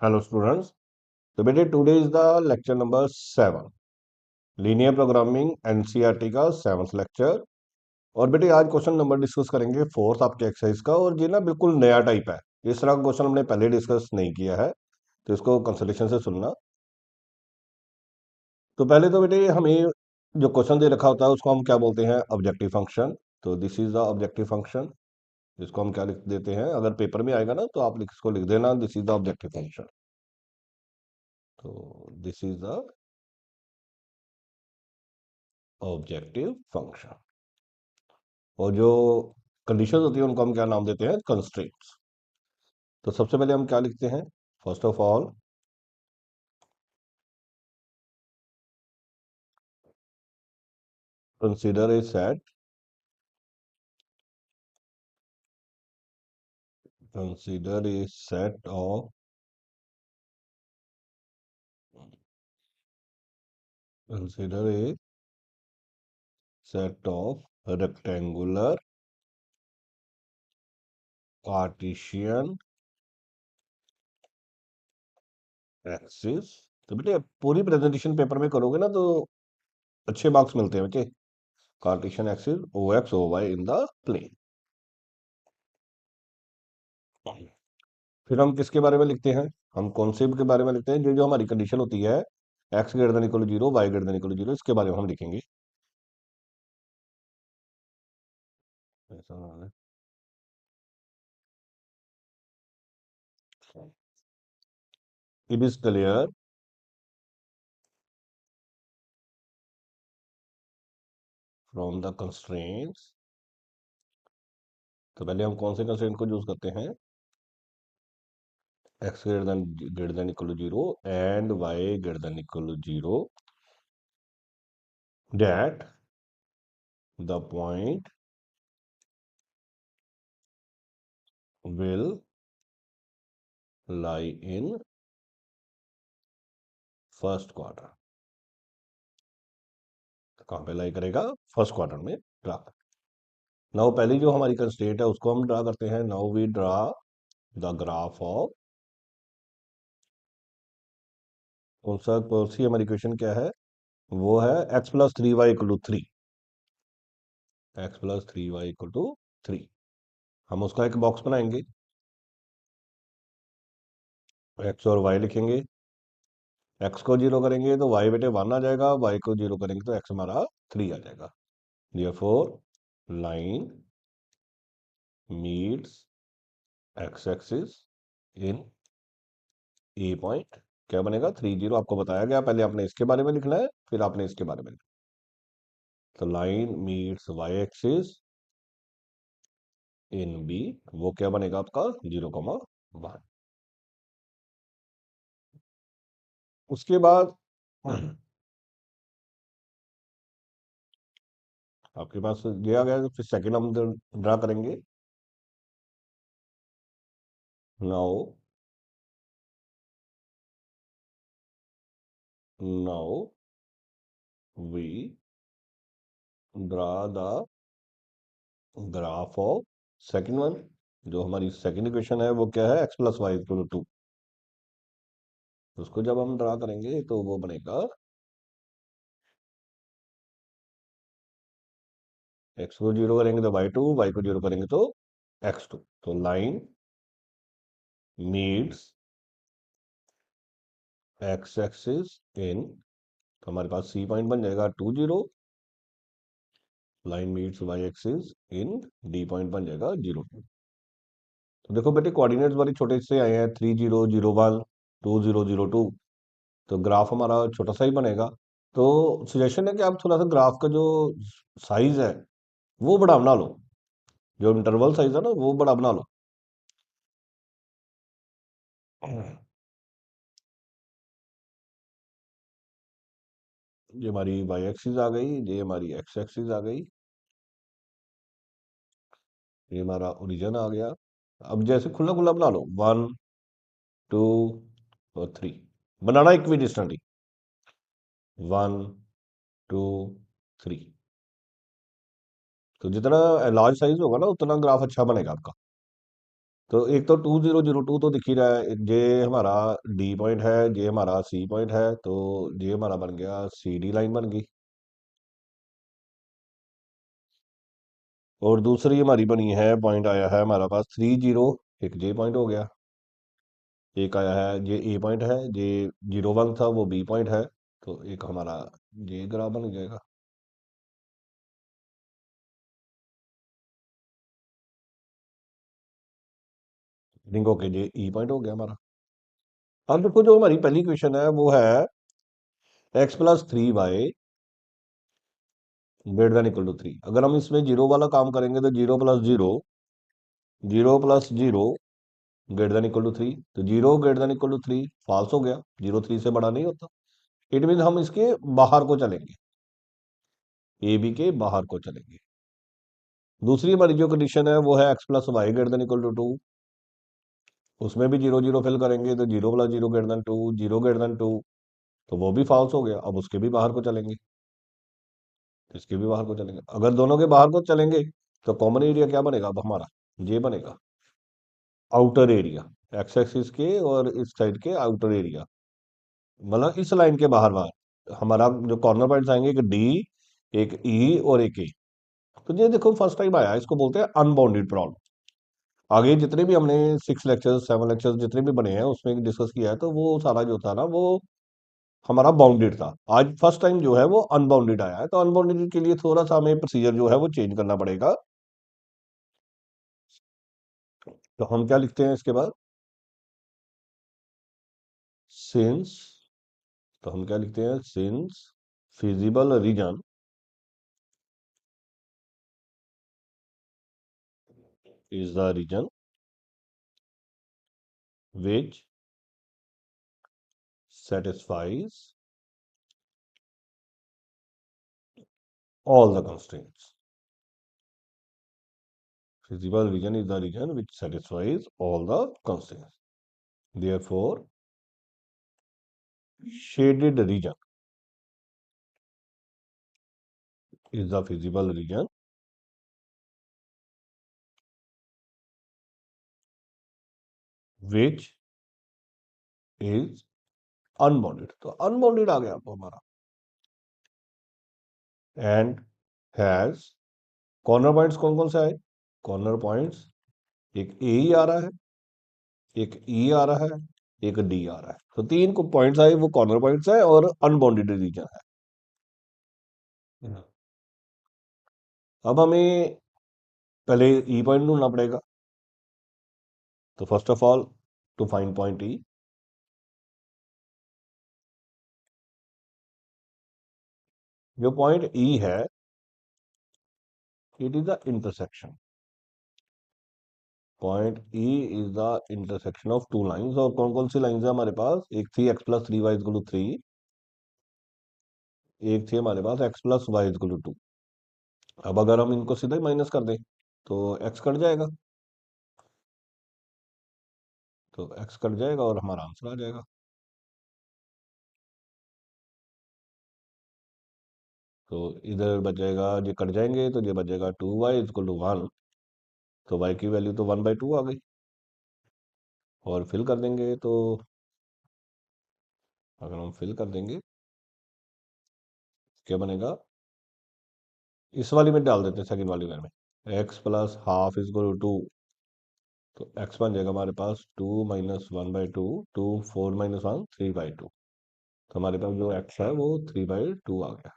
Hello students. तो बेटे today is the lecture number 7, linear programming NCERT का 7th lecture. और बेटे आज क्वेश्चन नंबर डिस्कस करेंगे फोर्थ आपके एक्सरसाइज का, और ये ना बिल्कुल नया टाइप है। इस तरह का क्वेश्चन हमने पहले डिस्कस नहीं किया है, तो इसको कंसंट्रेशन से सुनना। तो पहले तो बेटे हमें जो क्वेश्चन दे रखा होता है उसको हम क्या बोलते हैं, ऑब्जेक्टिव फंक्शन। तो this is the objective function. इसको हम क्या लिख देते हैं, अगर पेपर में आएगा ना तो आप इसको लिख देना, this is the objective function. तो this is the objective function. और जो कंडीशन होती है उनको हम क्या नाम देते हैं, कंस्ट्रेंट्स। तो सबसे पहले हम क्या लिखते हैं, first of all consider a set, consider a set of, consider a set of rectangular Cartesian axis. तो बेटे पूरी प्रेजेंटेशन पेपर में करोगे ना तो अच्छे मार्क्स मिलते हैं बेटे। Cartesian axis O X O Y in the plane. फिर हम किसके बारे में लिखते हैं, हम कॉन्सेप्ट के बारे में लिखते हैं। जो जो हमारी कंडीशन होती है, x greater than equal 0, y greater than equal 0, इसके बारे में हम लिखेंगे। ऐसा है। It is clear from the constraints। तो पहले हम कौन से कंस्ट्रेंट को यूज करते हैं, x greater than equal to 0 and y greater than equal to 0, that the point will lie in first quarter. कहां पे लाई करेगा, फर्स्ट क्वार्टर में ड्रा। नाउ पहली जो हमारी कंस्ट्रेंट है उसको हम ड्रा करते हैं। Now we draw the graph of, कौन सी हमारी इक्वेशन क्या है, वो है x plus three y equal to 3, x plus three y equal to 3। हम उसका एक बॉक्स बनाएंगे, एक्स और वाई लिखेंगे। एक्स को जीरो करेंगे तो वाई बेटे 1 आ जाएगा, वाई को जीरो करेंगे तो एक्स हमारा 3 आ जाएगा। Therefore line meets x axis इन ए पॉइंट। क्या बनेगा, 3 0। आपको बताया गया, पहले आपने इसके बारे में लिखना है फिर आपने इसके बारे में लिखना है। तो line meets y axis in B, वो क्या बनेगा आपका 0,1। उसके बाद आपके पास ये आ गया, तो फिर सेकंड हम ड्रा करेंगे। Now, now we draw the graph of second one. जो हमारी सेकंड इक्वेशन है वो क्या है, x plus y equal to 2। उसको जब हम ड्रा करेंगे तो वो बनेगा, एक्स को जीरो करेंगे तो वाई 2, वाई को जीरो करेंगे तो x 2। तो line meets x axis in, तो हमारे पास सी पॉइंट बन जाएगा 2 0। Line meets y axis in D point बन जाएगा 0 2। तो देखो बेटे कोऑर्डिनेट्स बड़े छोटे से आए हैं, 3 0 0 1, 2 0 0 2। तो ग्राफ हमारा छोटा सा ही बनेगा। तो सजेशन है कि आप थोड़ा सा ग्राफ का जो साइज है वो बड़ा बना लो, जो इंटरवल साइज है ना वो बड़ा बना लो। ये हमारी वाई एक्सिस आ गई, ये हमारी एक्स एक्सिस आ गई, ये हमारा ओरिजिन आ गया। अब जैसे खुला खुला बना लो, 1 2 और 3, बनाना इक्वी डिस्टेंटली, 1 2 3। तो जितना लार्ज साइज होगा ना उतना ग्राफ अच्छा बनेगा आपका। तो एक तो 2002 तो दिख ही रहा है, ये हमारा डी पॉइंट है, ये हमारा सी पॉइंट है, तो ये हमारा बन गया सी डी लाइन बन गई। और दूसरी हमारी बनी है, पॉइंट आया है हमारा पास 30, एक जे पॉइंट हो गया। एक आया है ये ए पॉइंट है, ये 01 था वो बी पॉइंट है, तो एक हमारा ये ग्राफ बन जाएगा। लिंक होके ये ई पॉइंट हो गया हमारा। अब देखो जो हमारी पहली क्वेश्चन है वो है x+3y greater than equal to 3। अगर हम इसमें जीरो वाला काम करेंगे तो 0+0, 0+0 ग्रेटर देन इक्वल टू 3, तो 0 greater than equal to 3 false हो गया, 0 3 से बड़ा नहीं होता। इट मीन हम इसके बाहर को चलेंगे, ए बी के बाहर को चलेंगे। दूसरी हमारी जो कंडीशन है वो है x+y greater than equal to 2। उसमें भी 0 0 फिल करेंगे तो 0+0 ग्रेटर देन 2, 0 ग्रेटर देन 2, तो वो भी फॉल्स हो गया। अब उसके भी बाहर को चलेंगे, इसके भी बाहर को चलेंगे। अगर दोनों के बाहर को चलेंगे तो कॉमन एरिया क्या बनेगा अब हमारा, ये बनेगा आउटर एरिया, एक्स एक्सिस के और इस साइड के आउटर एरिया, मतलब इस लाइन के बाहर बाहर हमारा जो कॉर्नर पॉइंट्स आएंगे, एक डी, एक ई और एक ए। तो ये देखो फर्स्ट टाइम आया, इसको बोलते हैं अनबाउंडेड प्रॉब्लम। आगे जितने भी हमने 6 लेक्चर्स 7 लेक्चर्स जितने भी बने हैं उसमें डिस्कस किया है, तो वो सारा जो था ना वो हमारा बाउंडेड था। आज फर्स्ट टाइम जो है वो अनबाउंडेड आया है, तो अनबाउंडेड के लिए थोड़ा सा हमें प्रोसीजर जो है वो चेंज करना पड़ेगा। तो हम क्या लिखते हैं इसके बाद, सिंस, तो हम क्या लिखते हैं, since feasible region is the region which satisfies all the constraints. Feasible region is the region which satisfies all the constraints. Therefore, shaded region is the feasible region which is unbounded. तो unbounded आ गया आपको हमारा, and has corner points कौन कौन से आए, corner points एक ए ही आ रहा है, एक ई आ रहा है, एक डी आ रहा है। तो तीन को पॉइंट्स आए वो कॉर्नर पॉइंट्स है और अनबाउंडेड रीजन है। अब हमें पहले ई पॉइंट ढूंढना पड़ेगा। तो first of all to find point E, जो पॉइंट ई है it is the intersection, point E is the intersection of two lines. और कौन कौन सी लाइंस है हमारे पास, एक थी x+3y इक्वल टू 3, एक थी हमारे पास x+y इक्वल टू 2। अब अगर हम इनको सीधा ही माइनस कर दें तो x कट जाएगा, तो x कट जाएगा और हमारा आंसर आ जाएगा। तो इधर बच जाएगा, ये कट जाएंगे तो ये बच जाएगा 2y इक्वल टू 1, तो y की वैल्यू तो 1/2 आ गई। और फिल कर देंगे तो अगर हम फिल कर देंगे क्या बनेगा, इस वाली में डाल देते हैं सेकंड वाली में, x+½ इज 2, तो x बन जाएगा हमारे पास 2 - 1/2, 2 4 - 1 3/2। तो हमारे पास जो x है वो 3/2 आ गया।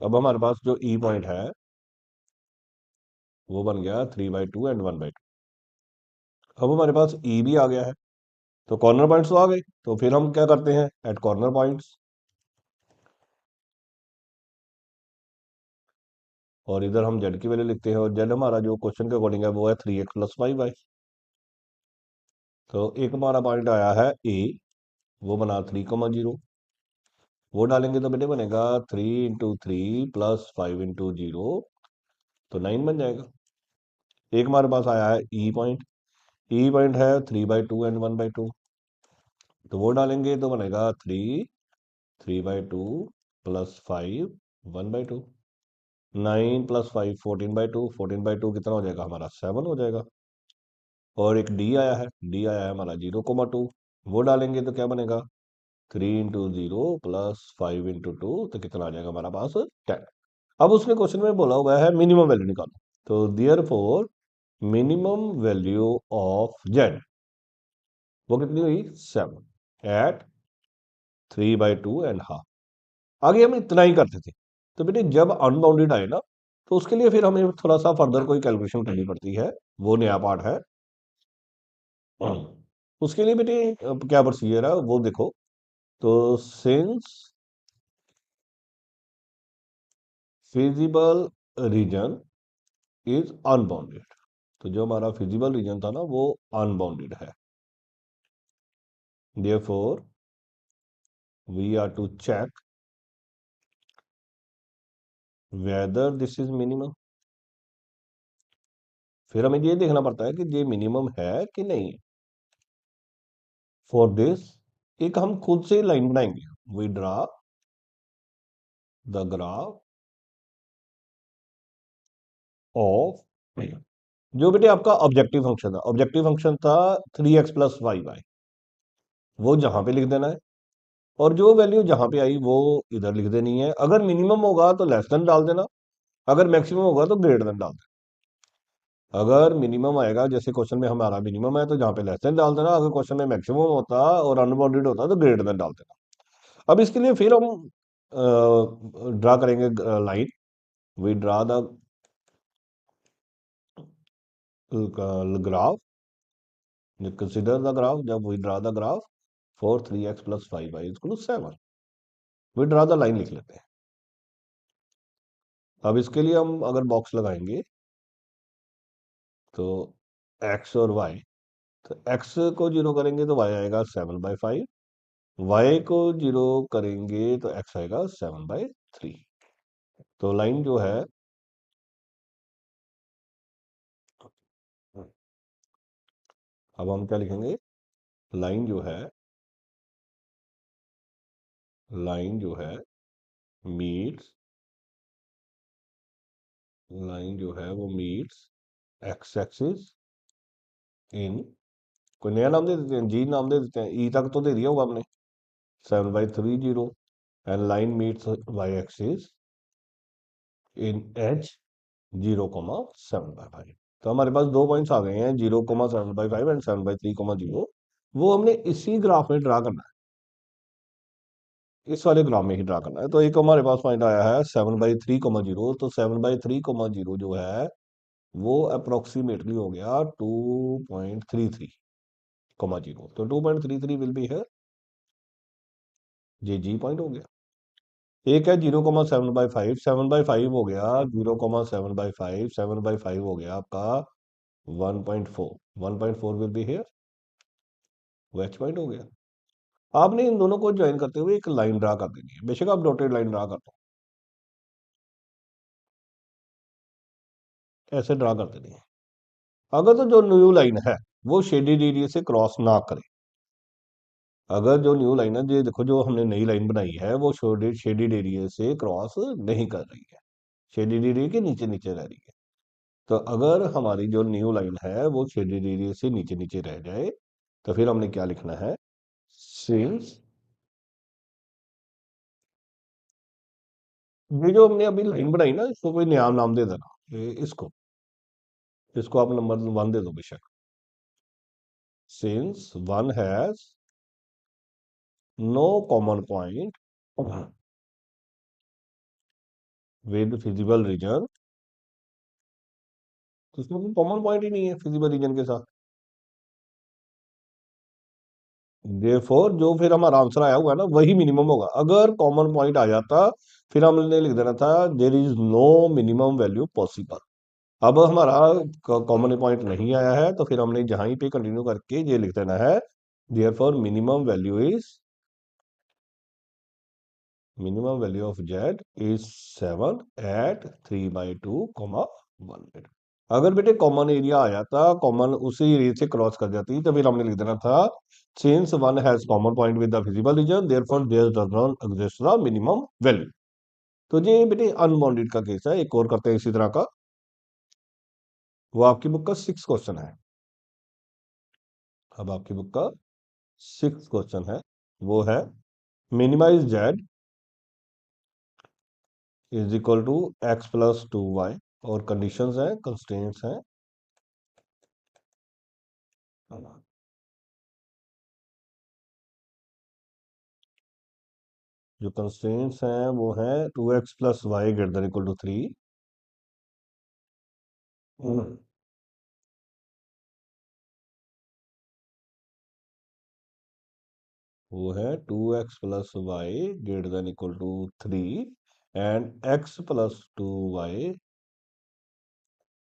अब हमारे पास जो ई पॉइंट है वो बन गया 3/2 एंड 1/2। अब हमारे पास ई भी आ गया है, तो कॉर्नर पॉइंट्स तो आ गए। तो फिर हम क्या करते हैं, एट कॉर्नर पॉइंट्स, और इधर हम जेड की वैल्यू लिखते हैं। और जेड हमारा जो क्वेश्चन के अकॉर्डिंग है वो है 3x+5y। तो एक हमारा पॉइंट आया है ए, वो बना 3,0, वो डालेंगे तो बेटे बनेगा 3 × 3 + 5 × 0, तो 9 बन जाएगा। एक हमारे पास आया है ई पॉइंट, ई पॉइंट है 3/2 एंड 1/2, तो वो डालेंगे तो बनेगा 3 3/2 + 5 1/2। 9 + 5 14/2, 14/2 कितना हो जाएगा हमारा 7 हो जाएगा। और एक डी आया है, डी आया है हमारा 0,2, वो डालेंगे तो क्या बनेगा 3 × 0 + 5 × 2, तो कितना आ जाएगा हमारा पास 10। अब उसने क्वेश्चन में बोला हुआ है मिनिमम वैल्यू निकालो, तो therefore minimum value of Z वो कितनी हुई 7 एट 3/2.5। आगे हम इतना ही करते थे। तो बेटे जब अनबाउंडेड आए ना, तो उसके लिए फिर हमें थोड़ा सा फर्दर कोई कैलकुलेशन करनी पड़ती है, वो नया पार्ट है। उसके लिए बेटे अब क्या प्रोसीजर है वो देखो। तो since feasible region is unbounded, तो जो हमारा फिजिबल रीजन था ना वो अनबाउंडेड है, therefore we are to check whether this is minimum. फिर हमें ये देखना पड़ता है कि ये मिनिमम है कि नहीं। फॉर दिस एक हम खुद से लाइन बनाएंगे, we draw the graph of जो बेटे आपका ऑब्जेक्टिव फंक्शन था, ऑब्जेक्टिव फंक्शन था 3x + y, वो जहां पे लिख देना है, और जो वैल्यू जहां पे आई वो इधर लिख देनी है। अगर मिनिमम होगा तो लेस देन डाल देना, अगर मैक्सिमम होगा तो ग्रेटर देन डाल देना। अगर मिनिमम आएगा, जैसे क्वेश्चन में हमारा मिनिमम है, तो जहां पे लेस देन डाल देना। अगर क्वेश्चन में मैक्सिमम होता और अनबाउंडेड होता तो ग्रेटर देन डाल देना। अब इसके लिए फिर हम ड्रा करेंगे line, we draw the graph, consider the graph, जब we draw the graph for 3x + 5y = 7, we draw the line लिख लेते हैं। अब इसके लिए हम अगर बॉक्स लगाएंगे तो x और y, तो x को 0 करेंगे तो y आएगा 7/5, y को 0 करेंगे तो x आएगा 7/3। तो लाइन जो है, अब हम क्या लिखेंगे, लाइन जो है, लाइन जो है मीट्स, लाइन जो है वो मीट्स एक्स एक्सिस इन, कोई नया नाम दे देते हैं, जी नाम दे देते हैं, ई तक तो दे दिया होगा हमने, 7/3 and line meets y axis in H 0,7/5। तो हमारे पास दो पॉइंट्स आ गए हैं, 0,7/5 एंड 7/3,0। वो हमने इसी ग्राफ में ड्रा करना है, इस वाले ग्राफ में ही ड्रा करना है। तो एक हमारे पास पॉइंट आया है 7/3,0, तो 7/3,0 जो है वो अप्रोक्सीमेटली हो गया 2.33,0। तो 2.33 विल बी है, ये जी पॉइंट हो गया। एक है 0,7/5, 7/5 हो गया 0,7/5, 7/5 हो गया आपका 1.4, 1.4 विल बी हेयर, वो एच पॉइंट हो गया। आपने इन दोनों को ज्वाइन करते हुए एक लाइन ड्रा कर देनी है, बेशक आप डॉटेड लाइन ड्रा कर दो, ऐसे ड्रा कर देनी है। अगर तो जो न्यू लाइन है वो शेडेड एरिया से क्रॉस ना करे, अगर जो न्यू लाइन है, ये देखो जो हमने नई लाइन बनाई है वो शेडेड एरिया से क्रॉस नहीं कर रही है, शेडेड एरिया के नीचे नीचे रह रही है। तो अगर हमारी जो न्यू लाइन है वो शेडेड एरिया से नीचे नीचे रह जाए, तो फिर हमने क्या लिखना है, सिंस, ये जो हमने अभी लाइन बनाई ना, इसको कोई नया नाम दे देना, इसको, इसको आप नंबर 1 दे दो बेशक। Since 1 has no common point with feasible region, तो इसमें कोई कॉमन पॉइंट ही नहीं है फिजिबल रीजन के साथ। देयरफॉर जो फिर हमारा आंसर आया हुआ है ना वही मिनिमम होगा। अगर कॉमन पॉइंट आ जाता फिर हमने लिख देना था there is no minimum value possible. अब हमारा कॉमन पॉइंट नहीं आया है, तो फिर हमने जहां पे कंटिन्यू करके ये लिख देना है, therefore minimum value of Z is 7 at 3/2, 1। अगर बेटे कॉमन एरिया आ जाता, कॉमन उसी एरिया से क्रॉस कर जाती, तो फिर हमने लिख देना था since 1 has common point with the feasible region therefore there does not exist the minimum value. तो ये बेटे अनबाउंडेड का केस है। एक और करते हैं इसी तरह का, वो आपकी बुक का 6 क्वेश्चन है। अब आपकी बुक का 6 क्वेश्चन है, वो है minimize Z is equal to x plus 2y, और कंडीशंस हैं, कंस्ट्रेंट्स हैं। जो कंस्ट्रेंट्स हैं वो है 2x plus y greater than equal to 3। वो है 2x plus y greater than equal to 3 and x plus 2y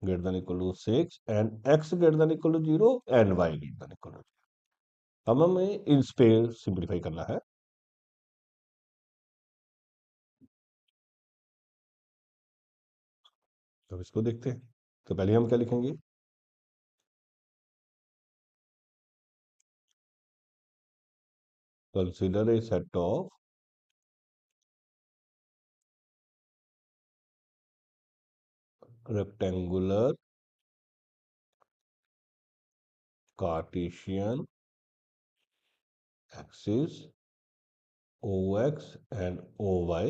greater than equal to 6 and x greater than equal to 0 and y greater than equal to 0। अब हमें इन पे simplify करना है। तो इसको देखते हैं। तो पहले हम क्या लिखेंगे, consider a set of rectangular Cartesian axis OX and OY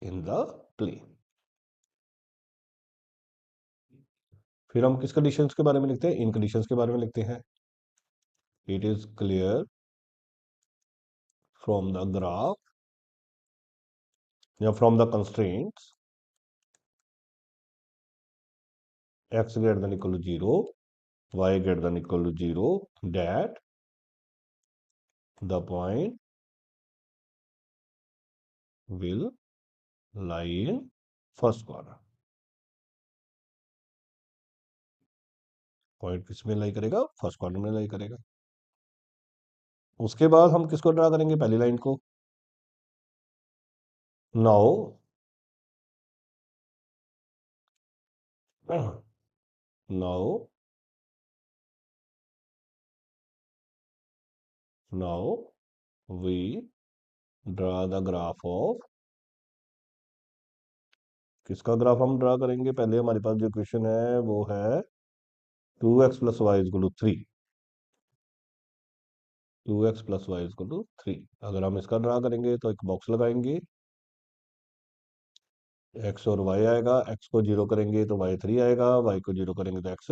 in the plane। फिर हम किस कंडीशंस के बारे में लिखते हैं, इन कंडीशंस के बारे में लिखते हैं। It is clear from the graph या from the constraints x greater than equal to 0, y greater than equal to 0 that the point will lie in first quadrant। Point किस में लाई करेगा, फर्स्ट क्वाड्रेंट में लाई करेगा। उसके बाद हम किसको ड्रा करेंगे, पहली लाइन को। Now now now we draw the graph of, किसका ग्राफ हम ड्रा करेंगे, पहले हमारे पास जो क्वेश्चन है वो है 2x plus y is to 3। 2x plus y is to 3। अगर हम इसका ड्रा करेंगे तो एक बॉक्स लगाएंगे, x और y आएगा, x को 0 करेंगे तो y 3 आएगा, y को 0 करेंगे तो x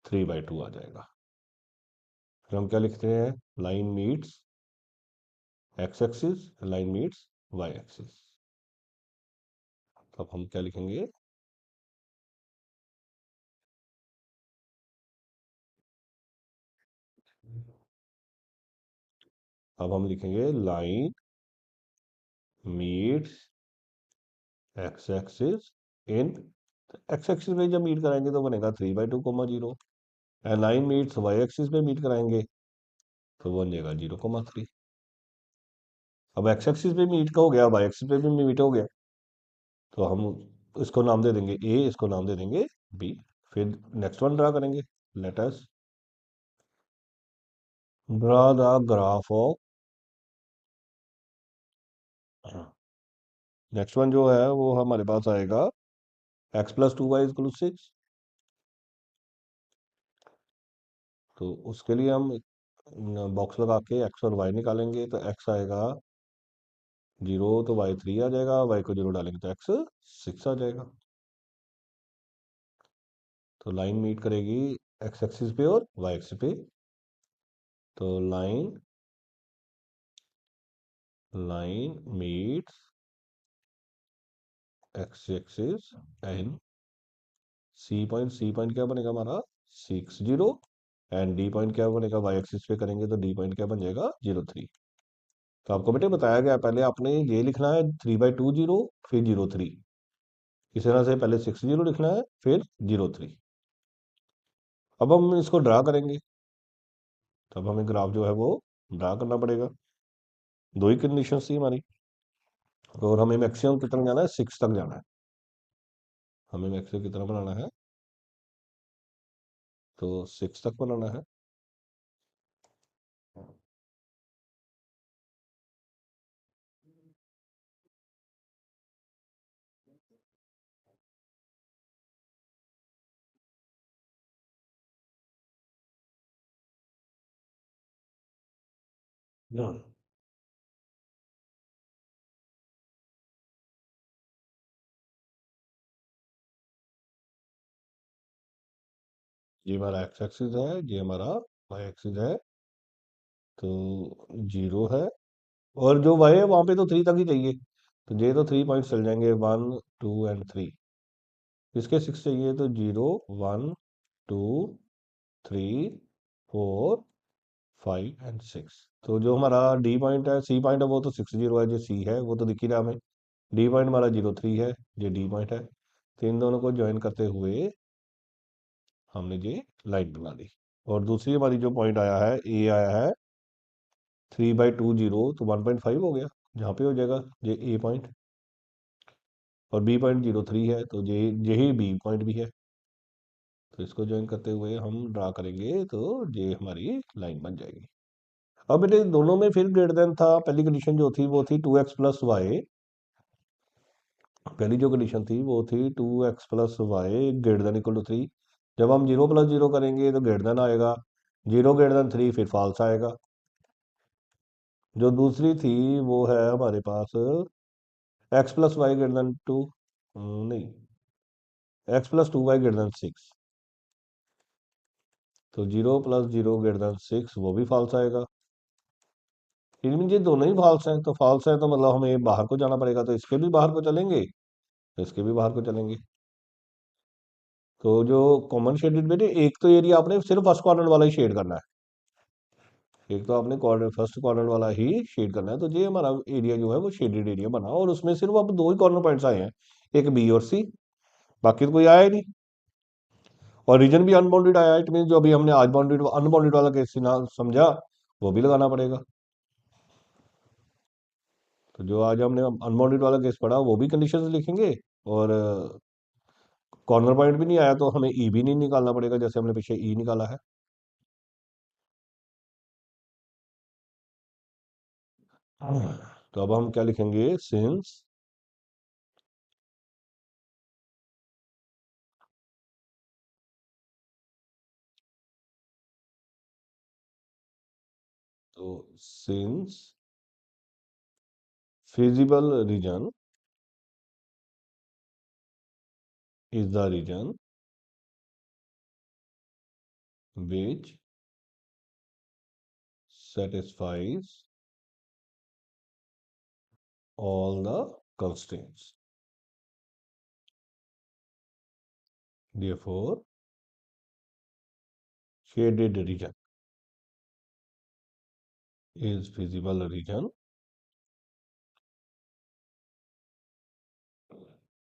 3/2 आ जाएगा। फिर हम क्या लिखते हैं, line meets x axis, line meets y axis. अब हम क्या लिखेंगे, अब हम लिखेंगे लाइन मीट्स x एक्सिस इन, x एक्सिस में जब मीट कराएंगे तो बनेगा 3/2, 0। लाइन मीट्स वाई एक्सिस पे मीट कराएंगे तो बन जाएगा 0,3। अब एक्स एक्सिस पे मीट का हो गया, वाई एक्सिस पे भी मीट हो गया, तो हम इसको नाम दे देंगे ए, इसको नाम दे देंगे बी। फिर नेक्स्ट वन ड्रा करेंगे, let us draw the graph of, next one जो है वो हमारे पास आएगा x plus 2y equal to 6। तो उसके लिए हम बॉक्स लगा के x और y निकालेंगे, तो x आएगा 0 तो y 3 आ जाएगा, y को 0 डालेंगे तो x 6 आ जाएगा। तो लाइन मीट करेगी x एक्सिस पे और y एक्सिस पे। तो line line meets x axis and C point क्या बनेगा हमारा 60, एंड डी पॉइंट क्या बनेगा, y एक्सिस पे करेंगे तो डी पॉइंट क्या बन जाएगा 0,3। तो आपको बेटे बताया गया, पहले आपने ये लिखना है 3/2 0, फिर 0,3। इस तरह से पहले 60 लिखना है, फिर 0,3। अब हम इसको ड्रा करेंगे, तब हमें ग्राफ जो है वो ड्रा करना पड़ेगा। दो ही कंडीशन थी हमारी, और हमें मैक्सिमम कितना जाना है, 6 तक जाना है। हमें मैक्सिमम कितना बनाना है, तो 6 तक बनाना है। हाँ। ये हमारा एक्स एक्सिस है, ये हमारा वाई एक्सिस है। तो 0 है, और जो वाई है वहां पे तो 3 तक ही चाहिए, तो ये तो 3 पॉइंट चल जाएंगे, 1 2 एंड 3। इसके 6 चाहिए, तो 0 1 2 3 4 5 एंड 6। तो जो हमारा डी पॉइंट है, सी पॉइंट है, वो तो 6 0 है, जो सी है वो तो दिख ही रहा हमें। डी पॉइंट हमारा 0 3 है, ये डी पॉइंट है। तो इन दोनों को ज्वाइन करते हुए हमने ये लाइन बना दी। और दूसरी हमारी जो पॉइंट आया है, ए आया है 3/2 0, तो 1.5 हो गया, जहाँ पे हो जाएगा ये ए पॉइंट। और बी पॉइंट 0 3 है, तो ये यही बी पॉइंट भी है। तो इसको ज्वाइन करते हुए हम ड्रा करेंगे, तो ये हमारी लाइन बन जाएगी। अब बेटे दोनों में फिर ग्रेटर देन था, पहली कंडीशन जो थी वो थी 2x+y। पहली जो कंडीशन थी वो थी 2x+y greater than equal to 3। जब हम 0 + 0 करेंगे तो ग्रेटर देन आएगा, 0 ग्रेटर देन 3 फिर फॉल्स आएगा। जो दूसरी थी वो है हमारे पास x+y ग्रेटर देन 2, नहीं, x+2y ग्रेटर देन 6। तो 0 + 0 ग्रेटर देन 6 वो भी फॉल्स आएगा। इट मीन ये दोनों ही फॉल्स हैं, तो फॉल्स है तो मतलब हमें बाहर को जाना पड़ेगा, तो इसके भी बाहर को चलेंगे, तो इसके भी बाहर को चलेंगे। तो जो कॉमन शेडेड बेटे, एक तो एरिया आपने सिर्फ फर्स्ट क्वाड्रेंट वाला ही शेड करना है। एक तो आपने फर्स्ट क्वाड्रेंट वाला ही शेड करना है, तो ये हमारा एरिया जो है वो शेडेड एरिया बना, और उसमें सिर्फ अब दो ही कॉर्नर पॉइंट्स आए हैं, एक बी और सी, बाकी तो कोई आया ही नहीं। और रीजन भी अनबाउंडेड आया, इट मीन जो अभी हमने आज बाउंडेड अनबाउंडेड वाला केस ना समझा, वो भी लगाना पड़ेगा। तो जो आज हमने अनबाउंडेड वाला केस पढ़ा वो भी कंडीशंस लिखेंगे, और कॉर्नर पॉइंट भी नहीं आया तो हमें ई भी नहीं निकालना पड़ेगा, जैसे हमने पीछे ई निकाला है। तो अब हम क्या लिखेंगे, सिंस तो since feasible region is the region which satisfies all the constraints. Therefore, shaded region is feasible region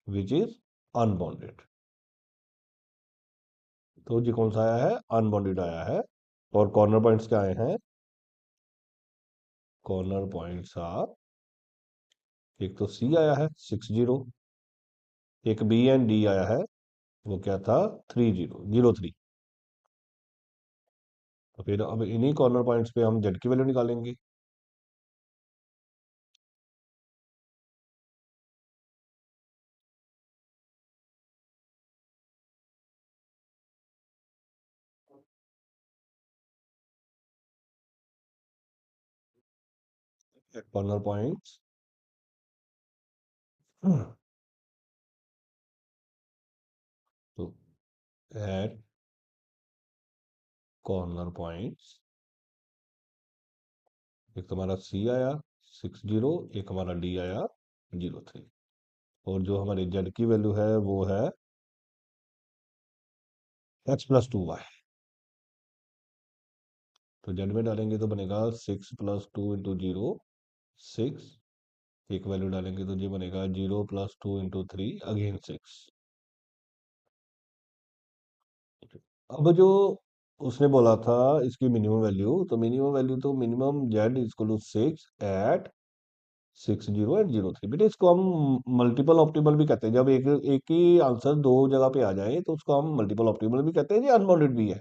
which is unbounded. तो जी कौन सा आया है, अनबाउंडेड आया है। और कॉर्नर पॉइंट्स क्या आए हैं, कॉर्नर पॉइंट्स आ, एक तो सी आया है 6 0, एक बी एंड डी आया है, वो क्या था 3 0 0 3। तो फिर अब इन्हीं कॉर्नर पॉइंट्स पे हम जेड की वैल्यू निकालेंगे। कॉर्नर पॉइंट्स तो एट कॉर्नर पॉइंट्स, एक तो हमारा सी आया 6 0, एक हमारा डी आया 0 3। और जो हमारी जेड की वैल्यू है वो है x+2y। तो जेड में डालेंगे तो बनेगा 6 + 2 × 0 6। एक वैल्यू डालेंगे तो ये बनेगा 0 + 2 × 3 अगेन 6। अब जो उसने बोला था इसकी मिनिमम वैल्यू, तो मिनिमम वैल्यू तो minimum z equal to 6 at 6 0 8 0 3। बेटे इसको हम मल्टीपल ऑप्टिमल भी कहते हैं, जब एक एक ही आंसर दो जगह पे आ जाए तो उसको हम मल्टीपल ऑप्टिमल भी कहते हैं, ये अनबाउंडेड भी है।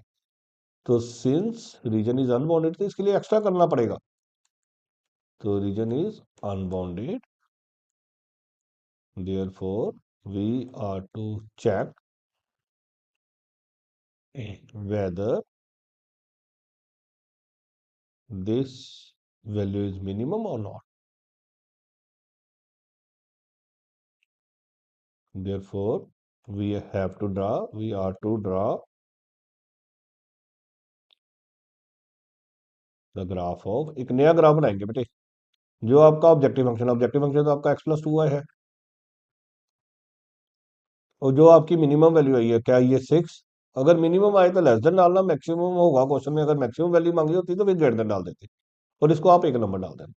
तो सिंस रीजन इज अनबाउंडेड, तो इसके लिए एक्स्ट्रा करना पड़ेगा। तो reason is unbounded, therefore we are to check whether this value is minimum or not. Therefore, we are to draw the graph of, एक नया ग्राफ बनाएंगे बेटे, जो आपका ऑब्जेक्टिव फंक्शन तो आपका एक्स प्लस टू वाई है, और जो आपकी मिनिमम वैल्यू आई है क्या ये 6, अगर मिनिमम आए तो लेस देन डालना, मैक्सिमम होगा क्वेश्चन में, अगर मैक्सिमम वैल्यू मांगी होती तो फिर ग्रेटर देन डाल देते, और इसको आप एक नंबर डाल देना।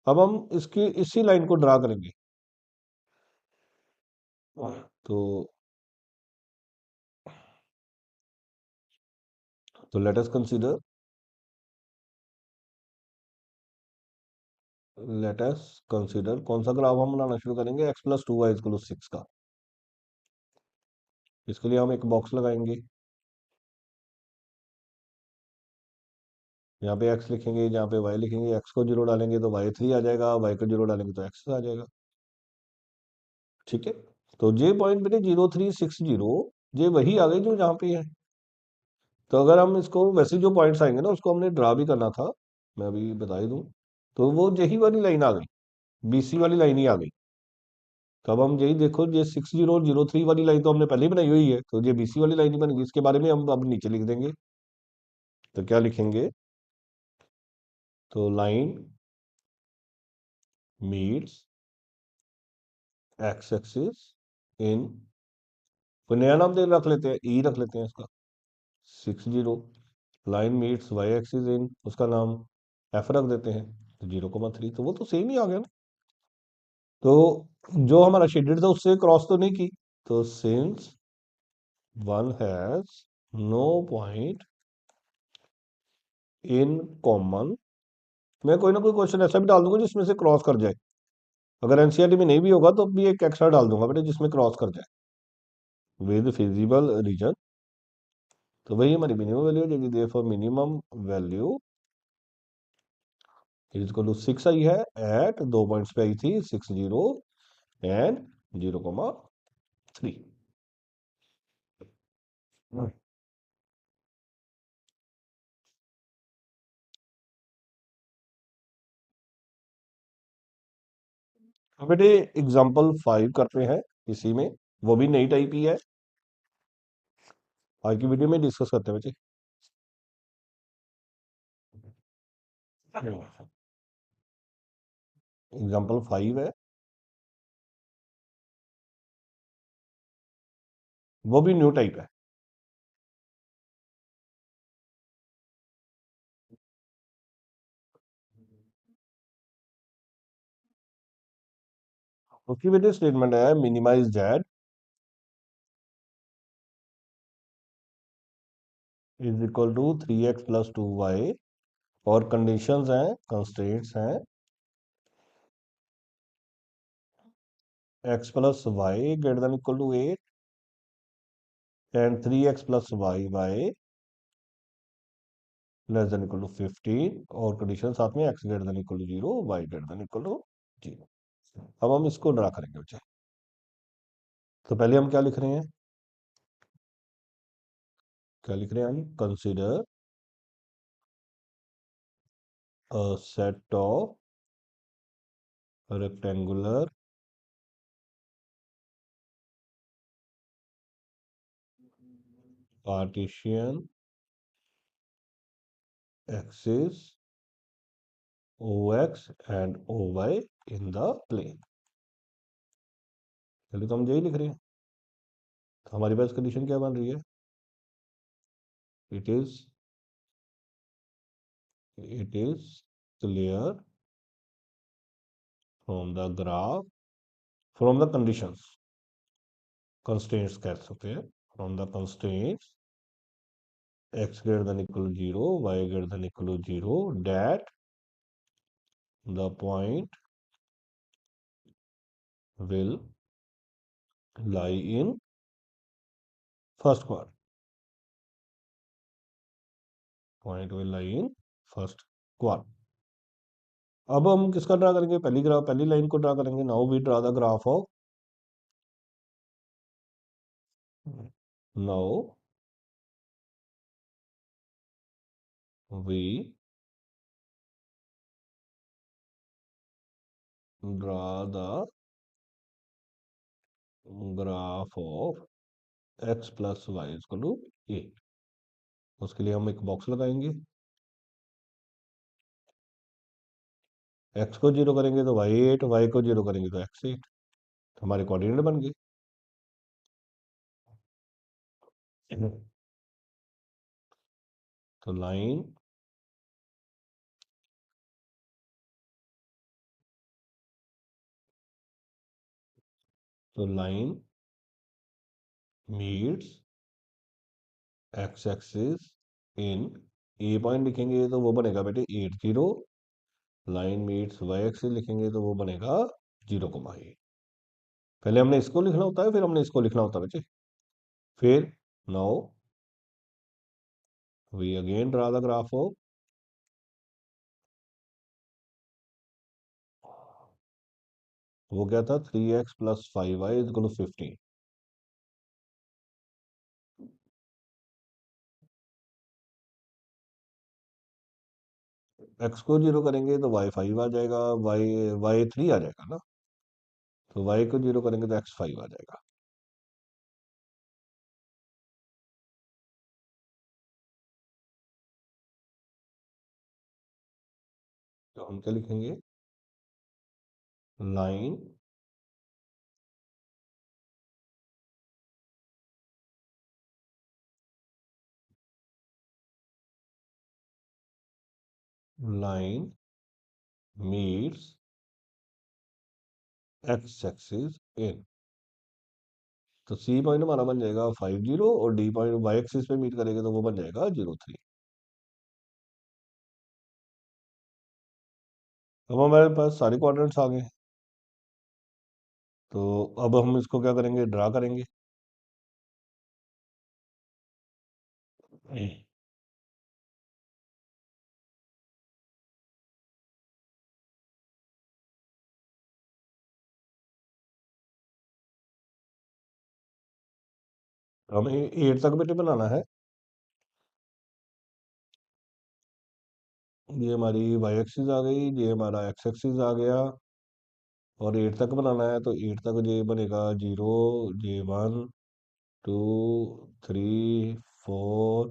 अब हम इसकी इसी लाइन को ड्रा करेंगे, तो लेट अस कंसीडर, कौन सा ग्राफ हम बनाना शुरू करेंगे, x plus two y equal 6 का। इसके लिए हम एक बॉक्स लगाएंगे, यहाँ पे एक्स लिखेंगे, यहाँ पे वाई लिखेंगे, एक्स को जीरो डालेंगे तो वाई 3 आ जाएगा, वाई को जीरो डालेंगे तो एक्स आ जाएगा। ठीक है, तो जे पॉइंट बेटे 0 3 6 0, ये वही आ गई जो जहाँ पे है। तो अगर हम इसको वैसे जो पॉइंट्स आएंगे ना उसको हमने ड्रा भी करना था, मैं अभी बता ही दूं, तो वो यही वाली लाइन आ गई, बीसी वाली लाइन ही आ गई। तो अब हम यही देखो, ये 60 और 03 वाली लाइन तो हमने पहले ही बनाई हुई है, तो ये बीसी वाली लाइन ही बनेगी, इसके बारे में हम अब नीचे लिख देंगे। तो क्या लिखेंगे, तो लाइन मीट्स एक्स एक्सिस इन, कोई नया नाम दे रख लेते हैं, ई रख लेते हैं इसका, 60, line meets y axis in, उसका नाम एफ रख देते हैं, तो 0,3, तो वो तो सेम ही आ गया ना। तो जो हमारा शेडेड था उससे क्रॉस तो नहीं की, तो since one has no point in common, मैं कोई ना कोई क्वेश्चन ऐसा भी डाल दूंगा जिसमें से क्रॉस कर जाए, अगर एनसीईआरटी में नहीं भी होगा तो भी एक एक्स्ट्रा डाल दूंगा बेटा जिसमें क्रॉस कर जाए, विद फिजिबल रीजन, तो वही हमारी मिनिमम वैल्यू हो जाएगी, therefore minimum value is equal to 6 आई है, एट 2 पॉइंट्स पे आई थी, 60 एंड 0,3। अब बेटे एग्जाम्पल 5 करते हैं इसी में, वो भी नई टाइप ही है, आज की वीडियो में डिस्कस करते हैं बच्चे। एग्जाम्पल 5 है, वो भी न्यू टाइप है। उसकी बेटे स्टेटमेंट है minimize Z is equal to 3x + 2y, और कंडीशंस हैं, कंस्ट्रेंट्स हैं, x + y greater than equal to 8 and 3x + y less than equal to 15, और कंडीशन साथ में x greater than equal to 0, y greater than equal to 0। अब हम इसको draw करेंगे बच्चे, तो पहले हम क्या लिख रहे हैं, हम consider a set of rectangular partisan axis OX and OY in the plane। चलिए, तो हम यही लिख रहे हैं, तो हमारे पास कंडीशन क्या बन रही है, it is clear from the graph, from the conditions, constraints कह सकते हैं, from the constraints x greater than equal to 0, y greater than equal to 0, that the point will lie in first quadrant, point will lie in first quadrant। अब हम किसका draw करेंगे, पहली line को draw करेंगे। Now we draw the graph of, now we draw the graph of x plus y is equal to a। उसके लिए हम एक बॉक्स लगाएंगे, x को 0 करेंगे तो y8, y को 0 करेंगे तो x8, तो हमारे कोऑर्डिनेट बन गए। तो लाइन मीट्स x एक्सिस इन ए पॉइंट लिखेंगे तो वो बनेगा बेटे 80, लाइन मीट्स y एक्सिस लिखेंगे तो वो बनेगा 0,8। पहले हमने इसको लिखना होता है, फिर हमने इसको लिखना होता है बच्चे। फिर now we again draw the graph of वो क्या था 3x plus 5y is equal to 15। x को 0 करेंगे तो y 5 आ जाएगा, y 3 आ जाएगा ना, तो y को 0 करेंगे तो x 5 आ जाएगा। तो हम क्या लिखेंगे, line line meets x axis in, तो सी पॉइंट हमारा बन जाएगा 50 और डी पॉइंट y एक्सिस पे मीट करेंगे तो वो बन जाएगा 03। अब हमारे पास सारे क्वाड्रेंट्स आ गए, तो अब हम इसको क्या करेंगे, ड्रा करेंगे। हमें 8 तक बेटे बनाना है। ये हमारी y एक्सिस आ गई, ये हमारा x एक्सिस आ गया, और 8 तक बनाना है तो 8 तक ये बनेगा 0, ये 1, 2, 3, 4,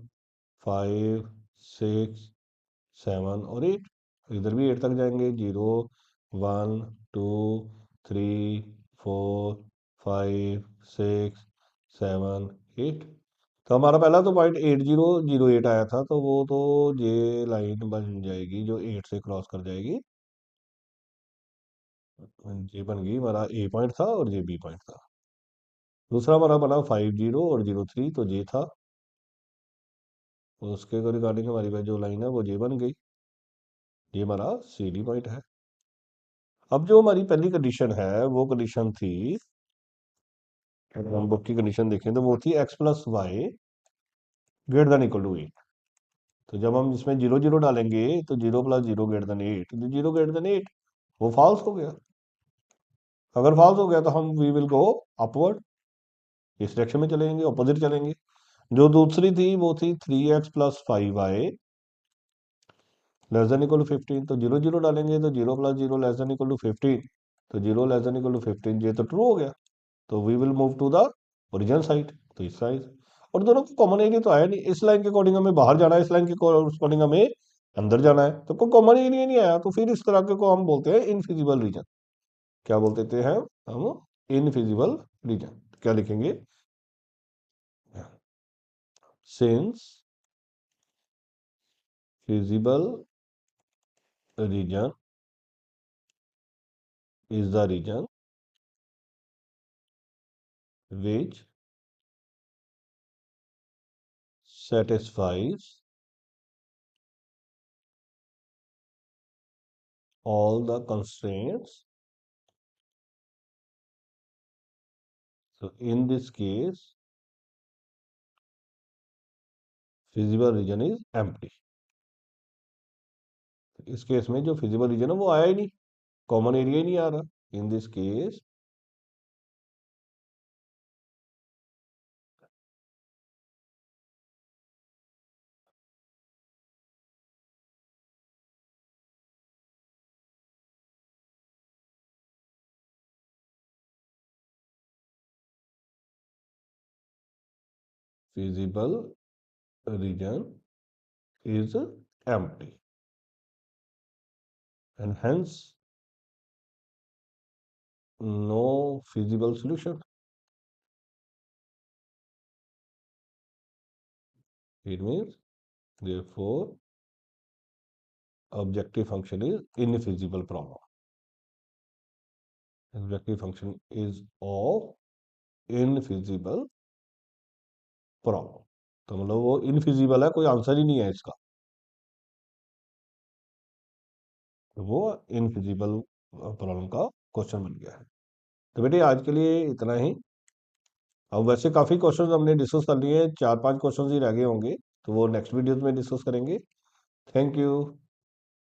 5, 6, 7 और 8। इधर भी 8 तक जाएंगे, 0, 1, 2, 3, 4, 5, 6, 7, 8। तो हमारा पहला तो पॉइंट 8008 आया था, तो वो तो ये लाइन बन जाएगी जो 8 से क्रॉस कर जाएगी। ये बन गई, हमारा ए पॉइंट था और ये बी पॉइंट था। दूसरा हमारा बना 50 और 03, तो ये था, तो उसके रिगार्डिंग हमारी पास जो लाइन है वो ये बन गई, ये हमारा सी डी पॉइंट है। अब जो हमारी पहली कंडीशन है वो कंडीशन थी, अगर हम बुक की कंडीशन देखें तो वो थी x plus y greater than equal to 8। तो जब हम इसमें 0 0 डालेंगे तो 0 प्लस 0 ग्रेटर देन 8, तो 0 ग्रेटर देन 8 वो फॉल्स हो गया। अगर फॉल्स हो गया तो हम वी विल गो अपवर्ड, इस डायरेक्शन में चलेंगे, ऑपोजिट चलेंगे। जो दूसरी थी वो थी 3x plus 5y less than equal to 15, तो 0 0 डालेंगे तो 0 plus 0 less than equal to 15, तो 0 लेस देन इक्वल टू 15, ये तो ट्रू हो गया। तो we will move to the original side, तो इस साइड। और दोनों को कॉमन एरिया तो आया नहीं, इस लाइन के अकॉर्डिंग हमें बाहर जाना है, इस लाइन के अकॉर्डिंग हमें अंदर जाना है, तो कोई कॉमन एरिया नहीं आया, तो फिर इस तरह के को हम बोलते हैं इनफिजिबल रीजन। क्या बोलते थे हम इनफिजिबल रीजन। क्या लिखेंगे, since feasible region is the region which satisfies all the constraints. So in this case, feasible region is empty. इस केस में जो फिजिबल रीजन है वो आया ही नहीं, कॉमन एरिया ही नहीं आ रहा। In this case feasible region is empty and hence no feasible solution. It means therefore objective function is infeasible problem. Objective function is of infeasible problem. तो मतलब वो इनफिजिबल है, कोई आंसर ही नहीं है इसका, तो वो इनफिजिबल प्रॉब्लम का क्वेश्चन बन गया है। तो बेटे आज के लिए इतना ही। अब वैसे काफी क्वेश्चंस हमने डिस्कस कर लिए, 4-5 क्वेश्चंस ही रह गए होंगे, तो वो नेक्स्ट वीडियोस में डिस्कस करेंगे। Thank you.